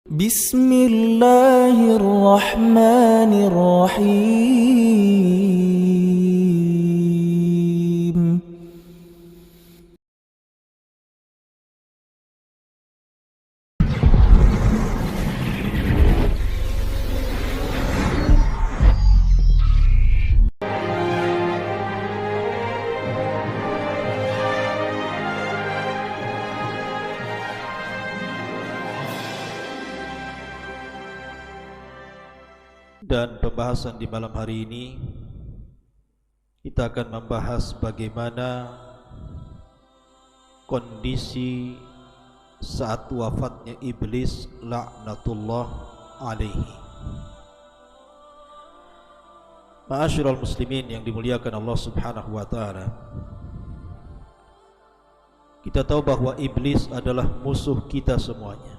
Bismillahirrahmanirrahim. Dan pembahasan di malam hari ini kita akan membahas bagaimana kondisi saat wafatnya iblis laknatullah alaihi. Ma'asyiral muslimin yang dimuliakan Allah Subhanahu wa taala. Kita tahu bahwa iblis adalah musuh kita semuanya.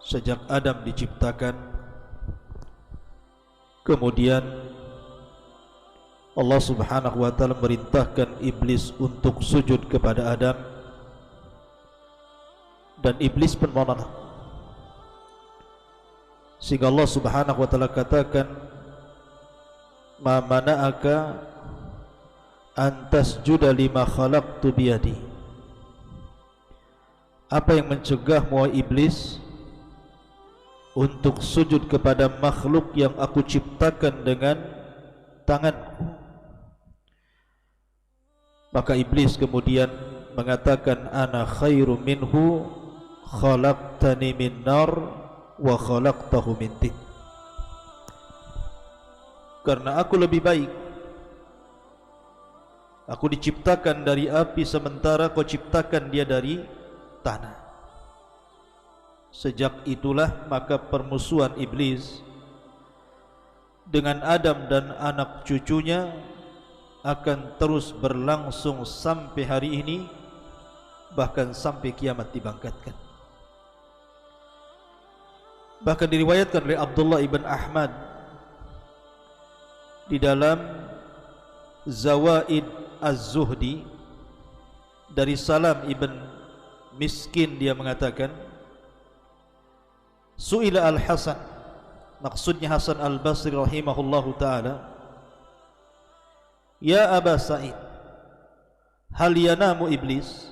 Sejak Adam diciptakan, kemudian Allah Subhanahu wa taala merintahkan iblis untuk sujud kepada Adam, dan iblis pun menolak. Sehingga Allah Subhanahu wa taala katakan, "Ma mana'aka an tasjuda lima khalaqtu biyadi." Apa yang mencegahmu wahai iblis untuk sujud kepada makhluk yang aku ciptakan dengan tanganku? Maka iblis kemudian mengatakan, ana khairu minhu khalaqtani min nar wa khalaqtahu min tin. Karena aku lebih baik, aku diciptakan dari api sementara kau ciptakan dia dari tanah. Sejak itulah maka permusuhan iblis dengan Adam dan anak cucunya akan terus berlangsung sampai hari ini, bahkan sampai kiamat dibangkitkan. Bahkan diriwayatkan oleh Abdullah ibn Ahmad di dalam Zawaid Az-Zuhdi dari Salam ibn Miskin, dia mengatakan, Su'ila al-Hasan, maksudnya Hasan al-Basri rahimahullahu ta'ala, ya Aba Sa'id, hal yanamu iblis?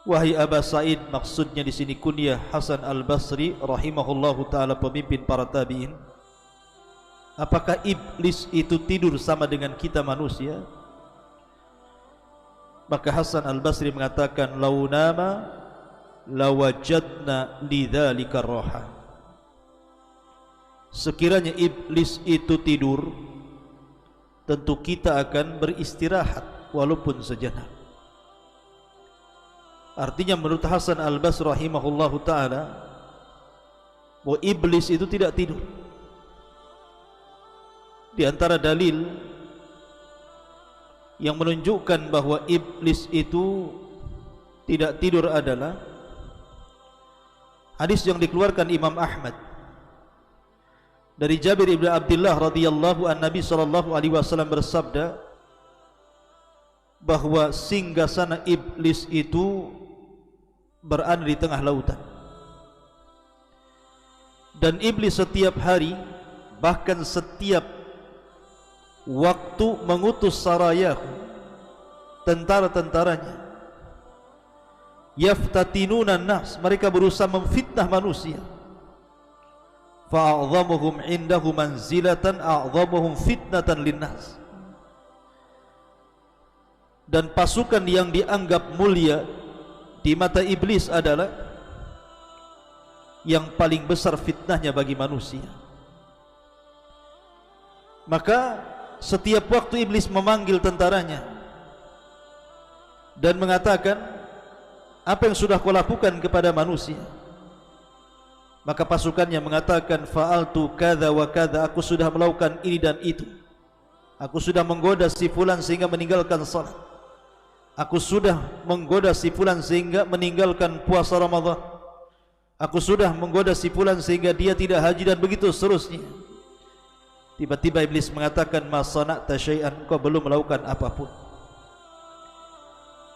Wahai Aba Sa'id, maksudnya di sini kunyah Hasan al-Basri rahimahullahu ta'ala, pemimpin para tabi'in. Apakah iblis itu tidur sama dengan kita manusia? Maka Hasan al-Basri mengatakan, lau nama lawajadna lidzalika roha. Sekiranya iblis itu tidur, tentu kita akan beristirahat walaupun sejenak. Artinya menurut Hasan al-Basri rahimahullahu ta'ala, bahwa iblis itu tidak tidur. Di antara dalil yang menunjukkan bahwa iblis itu tidak tidur adalah hadis yang dikeluarkan Imam Ahmad dari Jabir ibn Abdullah radhiyallahu an, Nabi sallallahu alaihi wasallam bersabda bahwa singgasana iblis itu berada di tengah lautan, dan iblis setiap hari, bahkan setiap waktu, mengutus sarayahu, tentara-tentaranya, yaftatinuna nas, mereka berusaha memfitnah manusia. Fa'adhamuhum indahu manzilatan a'dhamuhum fitnatan linnas. Dan pasukan yang dianggap mulia di mata iblis adalah yang paling besar fitnahnya bagi manusia. Maka setiap waktu iblis memanggil tentaranya dan mengatakan, apa yang sudah kau lakukan kepada manusia? Maka pasukannya mengatakan, fa'altu kadza wa kadza, aku sudah melakukan ini dan itu. Aku sudah menggoda si fulan sehingga meninggalkan salat. Aku sudah menggoda si fulan sehingga meninggalkan puasa Ramadan. Aku sudah menggoda si fulan sehingga dia tidak haji, dan begitu seterusnya. Tiba-tiba iblis mengatakan, ma sana'ta syai'an, engkau belum melakukan apapun.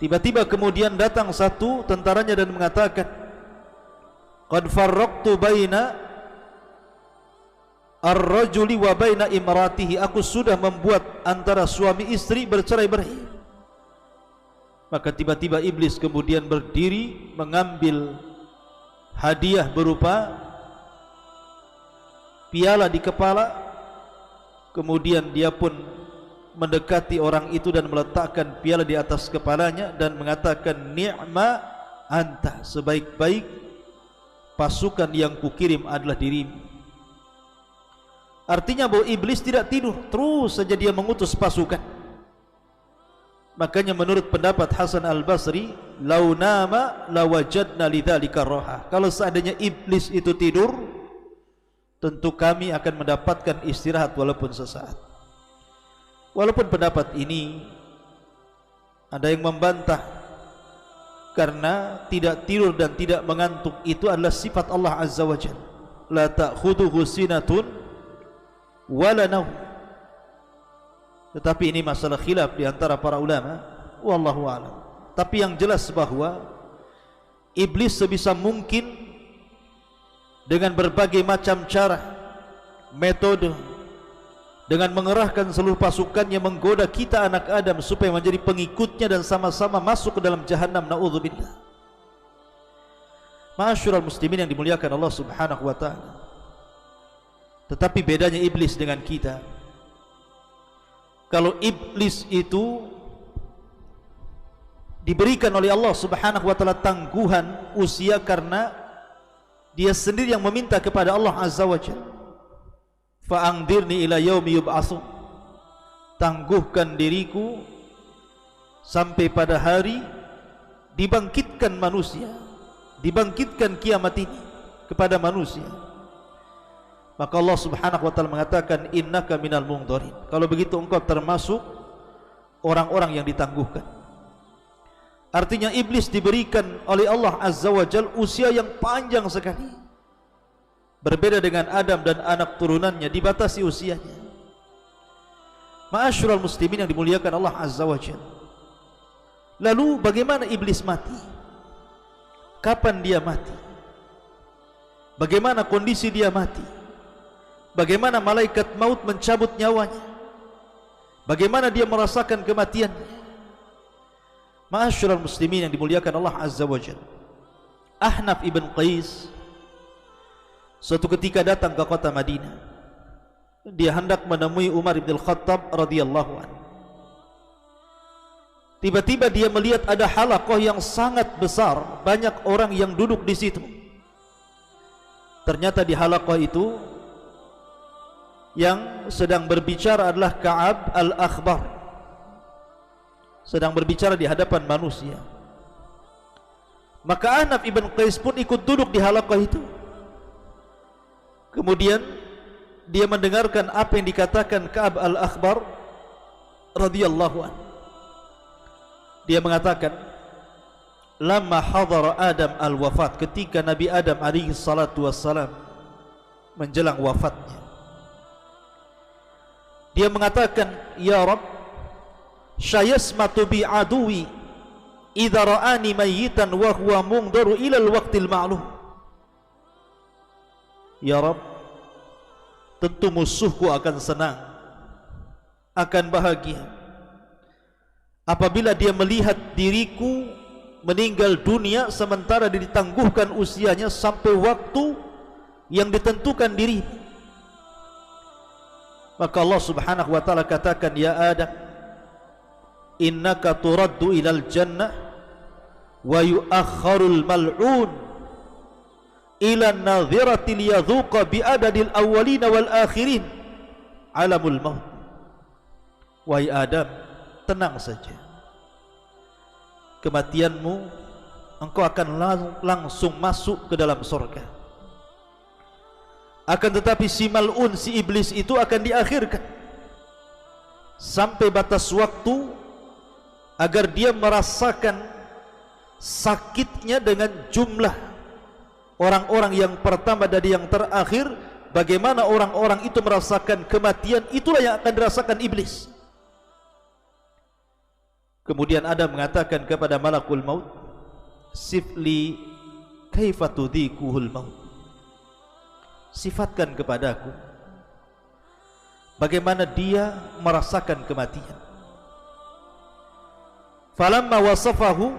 Tiba-tiba kemudian datang satu tentaranya dan mengatakan, qad farraqtu baina ar-rajuli wa baina imratihi, aku sudah membuat antara suami istri bercerai-berai. Maka tiba-tiba iblis kemudian berdiri mengambil hadiah berupa piala di kepala, kemudian dia pun mendekati orang itu dan meletakkan piala di atas kepalanya dan mengatakan, ni'ma anta, sebaik-baik pasukan yang kukirim adalah dirimu. Artinya bahwa iblis tidak tidur, terus saja dia mengutus pasukan. Makanya menurut pendapat Hasan Al-Basri, lau nama lawajadna lidzalika raha, kalau seandainya iblis itu tidur, tentu kami akan mendapatkan istirahat walaupun sesaat. Walaupun pendapat ini ada yang membantah, karena tidak tidur dan tidak mengantuk itu adalah sifat Allah Azza wa Jalla. La ta'khudhuhu sinatun wala naum. Tetapi ini masalah khilaf di antara para ulama, wallahu a'lam. Tapi yang jelas bahwa iblis sebisa mungkin dengan berbagai macam cara, metode, dengan mengerahkan seluruh pasukannya menggoda kita anak Adam supaya menjadi pengikutnya dan sama-sama masuk ke dalam jahanam, na'udzubillah. Ma'asyiral muslimin yang dimuliakan Allah Subhanahu wa ta'ala. Tetapi bedanya iblis dengan kita, kalau iblis itu diberikan oleh Allah Subhanahu wa ta'ala tangguhan usia karena dia sendiri yang meminta kepada Allah Azza wa Jalla, fa'angdirni ila yaumi yub'atsun, tangguhkan diriku sampai pada hari dibangkitkan manusia, dibangkitkan kiamat ini kepada manusia. Maka Allah Subhanahu wa ta'ala mengatakan, innaka minal mungdharin, kalau begitu engkau termasuk orang-orang yang ditangguhkan. Artinya iblis diberikan oleh Allah Azza wa Jalla usia yang panjang sekali. Berbeda dengan Adam dan anak turunannya, dibatasi usianya. Ma'asyiral muslimin yang dimuliakan Allah Azza wa Jalla. Lalu bagaimana iblis mati? Kapan dia mati? Bagaimana kondisi dia mati? Bagaimana malaikat maut mencabut nyawanya? Bagaimana dia merasakan kematiannya? Ma'asyiral muslimin yang dimuliakan Allah Azza wa Jalla. Ahnaf ibn Qais suatu ketika datang ke kota Madinah. Dia hendak menemui Umar bin Khattab radhiyallahu anhu. Tiba-tiba dia melihat ada halaqah yang sangat besar, banyak orang yang duduk di situ. Ternyata di halaqah itu yang sedang berbicara adalah Ka'ab al-Akhbar, sedang berbicara di hadapan manusia. Maka Ahnaf ibn Qais pun ikut duduk di halaqah itu. Kemudian dia mendengarkan apa yang dikatakan Ka'ab al-Akhbar radhiyallahu anhu. Dia mengatakan, lamma hadara Adam al-wafat, ketika Nabi Adam alaihi salatu wassalam menjelang wafatnya, dia mengatakan, ya Rabb, syayasmatu bi aduwi idza ra'ani mayyitan wa huwa mungdaru ila al-waqtil ma'lum. Ya Rabb, tentu musuhku akan senang, akan bahagia apabila dia melihat diriku meninggal dunia sementara ditangguhkan usianya sampai waktu yang ditentukan dirimu. Maka Allah Subhanahu wa ta'ala katakan, ya Adam, innaka turaddu ilal jannah wa yu'akharul mal'un ila nadhirati liyadhuqa bi'adadil awwalina wal akhirin alamul maut. Wahai Adam, tenang saja, kematianmu engkau akan langsung masuk ke dalam surga. Akan tetapi si mal'un, si iblis itu akan diakhirkan sampai batas waktu agar dia merasakan sakitnya dengan jumlah orang-orang yang pertama dan yang terakhir. Bagaimana orang-orang itu merasakan kematian, itulah yang akan dirasakan iblis. Kemudian Adam mengatakan kepada malakul maut, sifli kaifa tudhikuhul maut. Sifatkan kepadaku bagaimana dia merasakan kematian. Falamma wasafahu,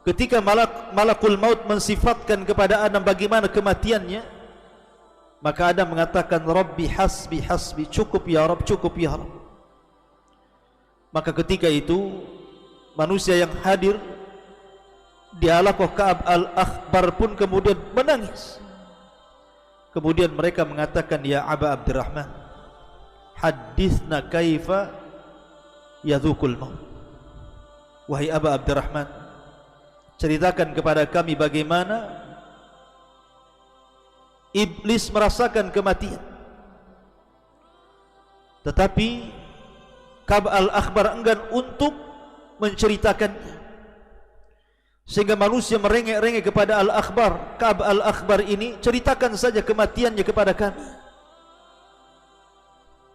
ketika malakul maut mensifatkan kepada Adam bagaimana kematiannya, maka Adam mengatakan, Rabbi hasbi hasbi, cukup ya Rabb, cukup ya Rabb. Maka ketika itu manusia yang hadir di halaqah Ka'ab al-Akhbar pun kemudian menangis. Kemudian mereka mengatakan, ya Aba Abdurrahman, hadithna kaifa yadhukul maut. Wahai Aba Abdurrahman, ceritakan kepada kami bagaimana iblis merasakan kematian. Tetapi Ka'ab al-Akhbar enggan untuk menceritakannya, sehingga manusia merengek-rengek kepada Al-Akhbar. Ka'ab al-Akhbar ini, ceritakan saja kematiannya kepada kami.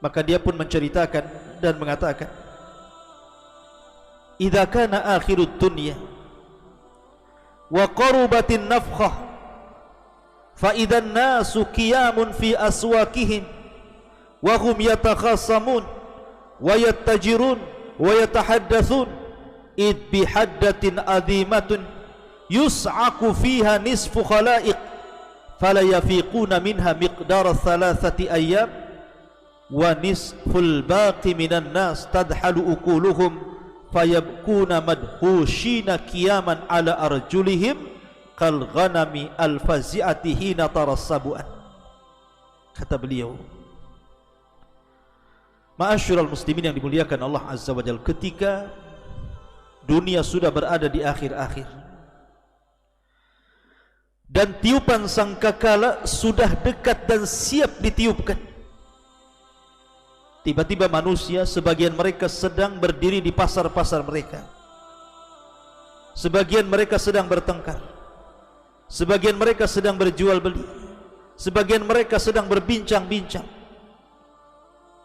Maka dia pun menceritakan dan mengatakan, idza kana akhirud dunya wa qarubatin nafkhah fa idzan nasu qiyamun fi aswaqihim wa hum yatakhasamun wa yattajirun wa yatahaddatsun id bihaddatin azimatun yus'aku fiha nisfu khalaiq fala yafiquna minha miqdara thalathati ayyam wa nisful baqi minan nas tadhalu uquluhum fayabkuna madhushina qiyaman ala arjulihim kal ghanami al fazi'ati hina tarassabuan. Kata beliau, ma'asyiral muslimin yang dimuliakan Allah Azza wa Jalla, ketika dunia sudah berada di akhir-akhir dan tiupan sangkakala sudah dekat dan siap ditiupkan, tiba-tiba manusia, sebagian mereka sedang berdiri di pasar-pasar mereka, sebagian mereka sedang bertengkar, sebagian mereka sedang berjual beli, sebagian mereka sedang berbincang-bincang.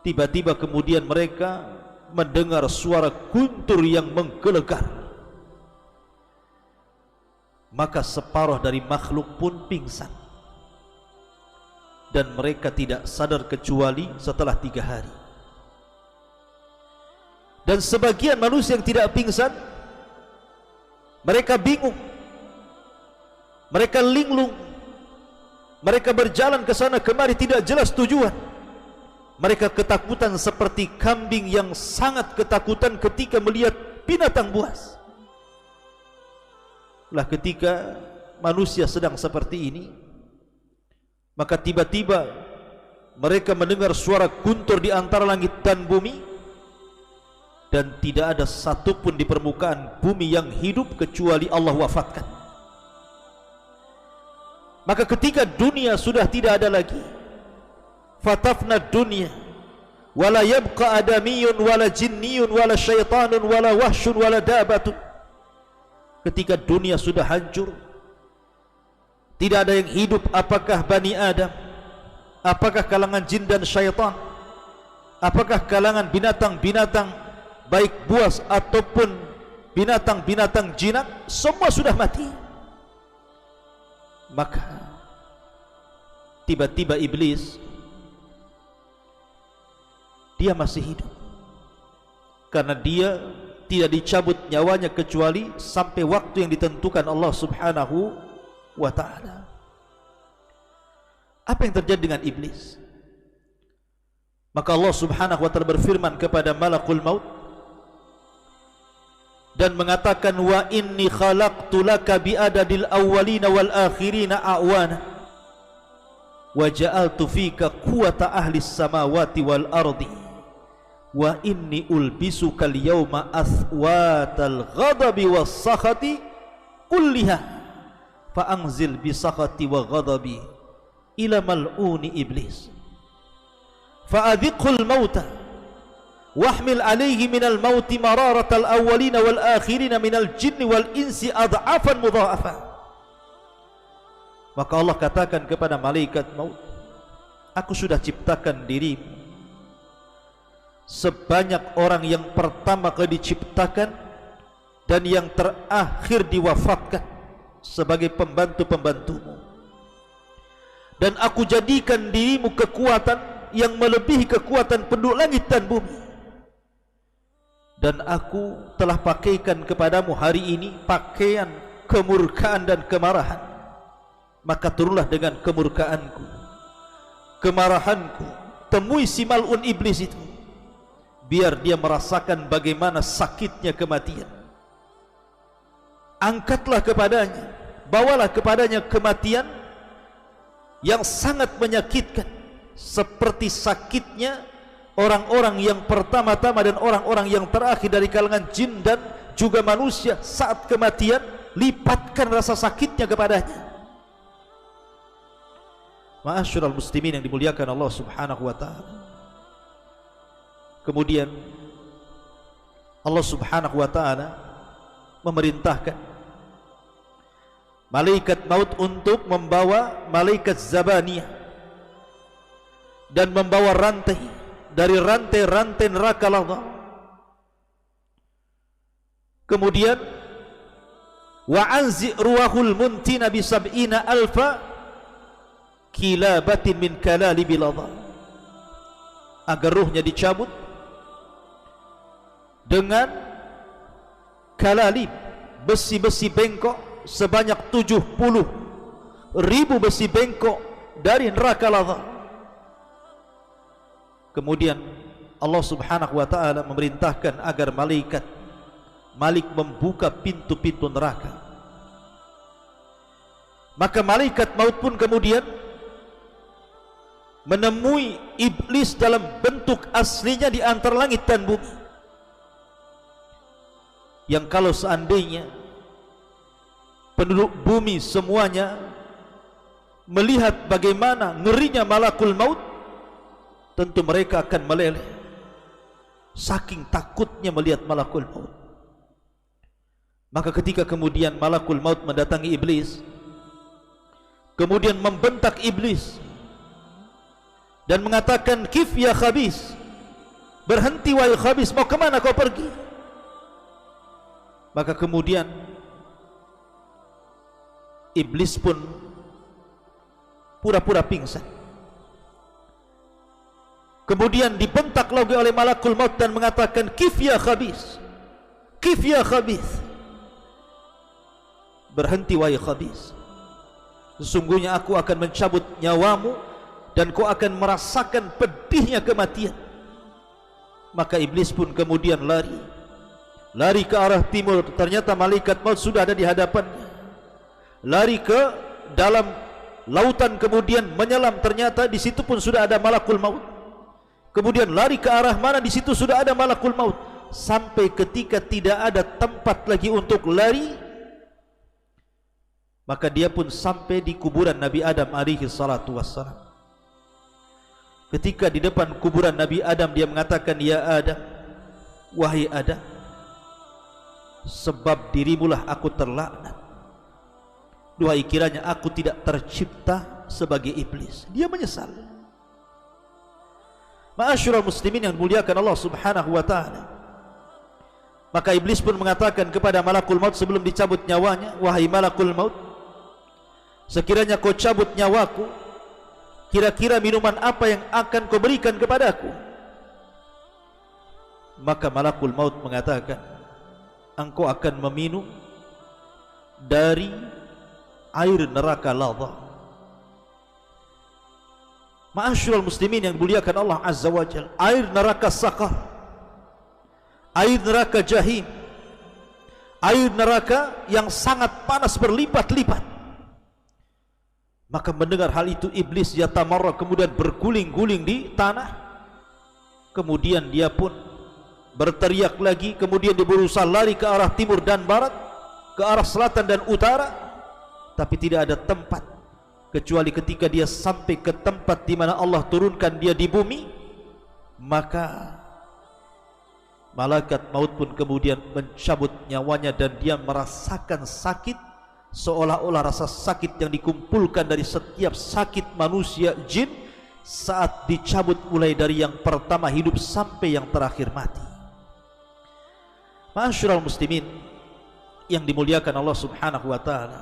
Tiba-tiba kemudian mereka mendengar suara guntur yang menggelegar. Maka separuh dari makhluk pun pingsan, dan mereka tidak sadar kecuali setelah 3 hari. Dan sebagian manusia yang tidak pingsan, mereka bingung, mereka linglung, mereka berjalan ke sana kemari tidak jelas tujuan. Mereka ketakutan seperti kambing yang sangat ketakutan ketika melihat binatang buas. Lah ketika manusia sedang seperti ini, maka tiba-tiba mereka mendengar suara guntur di antara langit dan bumi, dan tidak ada satupun di permukaan bumi yang hidup kecuali Allah wafatkan. Maka ketika dunia sudah tidak ada lagi, fatafna dunya wala yabqa adamiyun wala jinniyun wala syaitanun wala wahsyun wala dabatun. Ketika dunia sudah hancur, tidak ada yang hidup, apakah Bani Adam, apakah kalangan jin dan syaitan, apakah kalangan binatang-binatang baik buas ataupun binatang-binatang jinak, semua sudah mati. Maka tiba-tiba iblis, dia masih hidup, karena dia tidak dicabut nyawanya kecuali sampai waktu yang ditentukan Allah Subhanahu wa ta'ala. Apa yang terjadi dengan iblis? Maka Allah Subhanahu wa ta'ala berfirman kepada malakul maut dan mengatakan, wa inni khalaqtu laka bi'adadil awwalina wal akhirina a'wana wa ja'altu fika quwwata ahli samawati wal ardi wa inni ulbisuka al-yawma athwatal ghadabi was sakhati kulliha fa anzil bi sakhati wa ghadabi ila mal'uni iblis fa adhiqul mauta wahmil alaihi minal mauti mararatal awwalina wal akhirina minal jinni wal insi adhafan mudha'afa. Maka Allah katakan kepada malaikat maut, aku sudah ciptakan dirimu sebanyak orang yang pertama kali diciptakan dan yang terakhir diwafatkan, sebagai pembantu-pembantumu, dan aku jadikan dirimu kekuatan yang melebihi kekuatan penduduk langit dan bumi, dan aku telah pakaikan kepadamu hari ini pakaian kemurkaan dan kemarahan. Maka turunlah dengan kemurkaanku, kemarahanku, temui si mal'un iblis itu, biar dia merasakan bagaimana sakitnya kematian. Angkatlah kepadanya, bawalah kepadanya kematian yang sangat menyakitkan, seperti sakitnya orang-orang yang pertama-tama dan orang-orang yang terakhir dari kalangan jin dan juga manusia saat kematian. Lipatkan rasa sakitnya kepadanya. Ma'asyiral muslimin yang dimuliakan Allah Subhanahu wa ta'ala. Kemudian Allah Subhanahu wa ta'ala memerintahkan malaikat maut untuk membawa malaikat Zabaniyah dan membawa rantai dari rantai-rantai neraka lazah. Kemudian wa anzi ruahul muntina bi sab'ina alfa kilabatin min kalalibil lazah, agar ruhnya dicabut dengan kalalib, besi-besi bengkok sebanyak 70.000 besi bengkok dari neraka lazah. Kemudian Allah Subhanahu wa ta'ala memerintahkan agar Malik membuka pintu-pintu neraka. Maka malaikat maut pun kemudian menemui iblis dalam bentuk aslinya di antara langit dan bumi, yang kalau seandainya penduduk bumi semuanya melihat bagaimana ngerinya malakul maut, tentu mereka akan meleleh saking takutnya melihat malakul maut. Maka ketika kemudian malakul maut mendatangi iblis, kemudian membentak iblis dan mengatakan, kif ya khabis, berhenti wahai khabis, mau kemana kau pergi? Maka kemudian iblis pun pura-pura pingsan. Kemudian dibentak lagi oleh malakul maut dan mengatakan, kif ya khabis, kif ya khabis, berhenti wahai khabis, sesungguhnya aku akan mencabut nyawamu dan kau akan merasakan pedihnya kematian. Maka iblis pun kemudian lari ke arah timur. Ternyata malaikat maut sudah ada di hadapannya. Lari ke dalam lautan, kemudian menyelam. Ternyata di situ pun sudah ada malakul maut. Kemudian lari ke arah mana, di situ sudah ada malakul maut. Sampai ketika tidak ada tempat lagi untuk lari, maka dia pun sampai di kuburan Nabi Adam alaihi salatu wassalam. Ketika di depan kuburan Nabi Adam, dia mengatakan, ya Adam, wahai Adam, sebab dirimulah aku terlaknat. Duhai kiranya aku tidak tercipta sebagai iblis. Dia menyesal. Ma'asyiral muslimin yang dimuliakan Allah Subhanahu wa ta'ala. Maka iblis pun mengatakan kepada malakul maut sebelum dicabut nyawanya, wahai malakul maut, sekiranya kau cabut nyawaku, kira-kira minuman apa yang akan kau berikan kepadaku? Maka malakul maut mengatakan, engkau akan meminum dari air neraka lazah. Ma'asyiral muslimin yang dimuliakan Allah Azza wa Jalla, air neraka Saqar, air neraka Jahim, air neraka yang sangat panas berlipat-lipat. Maka mendengar hal itu iblis yatamarra, kemudian berguling-guling di tanah. Kemudian dia pun berteriak lagi, kemudian dia berusaha lari ke arah timur dan barat, ke arah selatan dan utara, tapi tidak ada tempat, kecuali ketika dia sampai ke tempat di mana Allah turunkan dia di bumi. Maka malaikat maut pun kemudian mencabut nyawanya, dan dia merasakan sakit seolah-olah rasa sakit yang dikumpulkan dari setiap sakit manusia jin saat dicabut, mulai dari yang pertama hidup sampai yang terakhir mati. Ma'asyiral muslimin yang dimuliakan Allah Subhanahu wa ta'ala,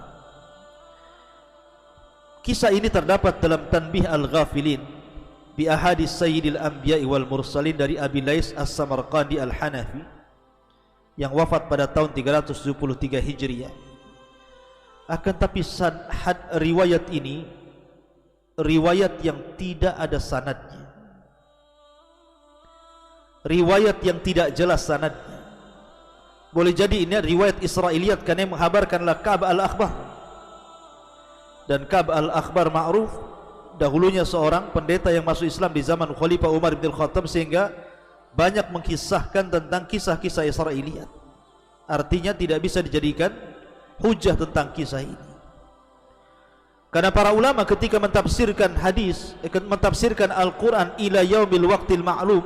Kisah ini terdapat dalam Tanbih Al-Ghafilin bi ahadits Sayyidil Anbiya'i wal Mursalin dari Abi Lais As-Samarqandi Al-Hanafi yang wafat pada tahun 373 Hijriah. Akan tapi riwayat ini riwayat yang tidak ada sanadnya, riwayat yang tidak jelas sanadnya. Boleh jadi ini riwayat Israiliyat karena yang menghabarkanlah Ka'b al-Akhbar, dan Ka'b al-Akhbar ma'ruf dahulunya seorang pendeta yang masuk Islam di zaman Khalifah Umar bin Khattab, sehingga banyak mengkisahkan tentang kisah-kisah Israiliyat. Artinya tidak bisa dijadikan hujah tentang kisah ini, karena para ulama ketika mentafsirkan hadis, mentafsirkan Al-Quran ila yaumil waqtil ma'lum,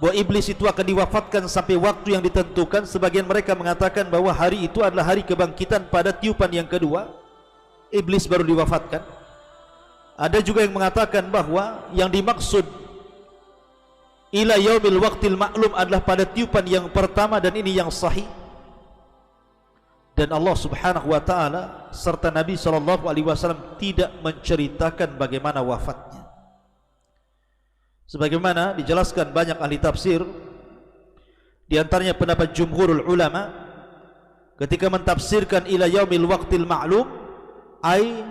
bahwa iblis itu akan diwafatkan sampai waktu yang ditentukan. Sebagian mereka mengatakan bahwa hari itu adalah hari kebangkitan pada tiupan yang kedua, iblis baru diwafatkan. Ada juga yang mengatakan bahwa yang dimaksud ila yaumil waqtil ma'lum adalah pada tiupan yang pertama, dan ini yang sahih. Dan Allah Subhanahu wa taala serta Nabi sallallahu alaihi wasallam tidak menceritakan bagaimana wafatnya. Sebagaimana dijelaskan banyak ahli tafsir, di antaranya pendapat jumhurul ulama ketika mentafsirkan ila yaumil waqtil ma'lum ai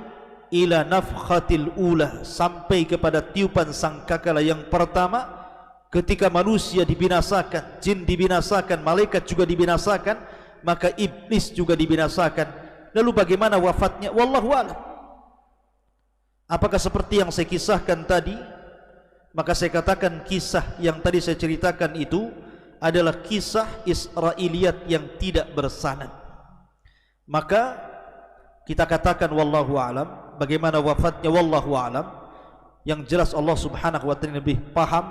ila nafkhatil ula, sampai kepada tiupan sangkakala yang pertama ketika manusia dibinasakan, jin dibinasakan, malaikat juga dibinasakan, maka iblis juga dibinasakan. Lalu bagaimana wafatnya? Wallahu a'lam. Apakah seperti yang saya kisahkan tadi? Maka saya katakan kisah yang tadi saya ceritakan itu adalah kisah Israiliyat yang tidak bersanad. Maka kita katakan wallahu a'lam. Bagaimana wafatnya? Wallahu a'lam. Yang jelas Allah Subhanahu wa taala lebih paham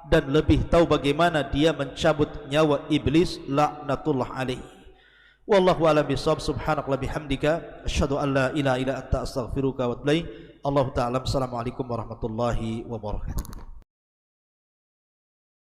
dan lebih tahu bagaimana dia mencabut nyawa iblis laknatullah alaihi. Wallahu a'lam bishawab. Subhanallah bihamdika asyhadu an la ilaha illa anta astaghfiruka wa atubu ilaik. Allahu ta'ala. Assalamualaikum warahmatullahi wabarakatuh.